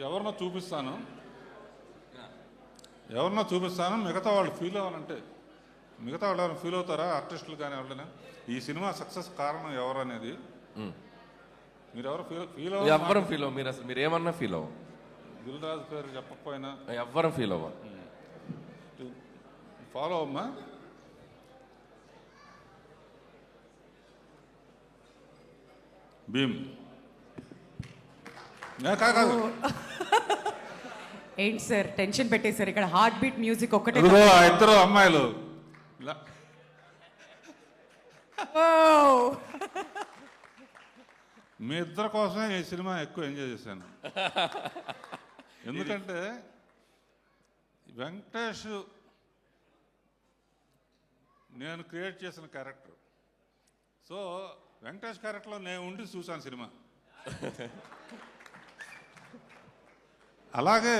ఎవరినో చూపిస్తాను, మిగతా వాళ్ళు ఫీల్ అవ్వాలంటే, మిగతా వాళ్ళు ఎవరైనా ఫీల్ అవుతారా? ఆర్టిస్టులు కానీ ఎవరైనా ఈ సినిమా సక్సెస్ కారణం ఎవరు అనేది మీరు ఎవరు ఫీల్ ఎవ్వరం ఫీల్ అవ్వ. మీరు అసలు మీరు ఏమన్నా ఫీల్ అవ్వ. దిల్ రాజు పేరు చెప్పకపోయినా ఎవ్వరం ఫీల్ అవ్వ. ఫాలో అమ్మా. భీమ్ కాదు, ఏంటి సార్ టెన్షన్ పెట్టేశారు ఇక్కడ? హార్ట్ బీట్ మ్యూజిక్ ఒక్కటే. ఇదిగో ఆ ఇద్దరు అమ్మాయిలు ఇలా మీ ఇద్దరి కోసమే ఈ సినిమా ఎక్కువ ఎంజాయ్ చేశాను. ఎందుకంటే వెంకటేష్ నేను క్రియేట్ చేసిన క్యారెక్టర్. సో వెంకటేష్ క్యారెక్టర్లో నేను ఉండి చూశాను సినిమా. అలాగే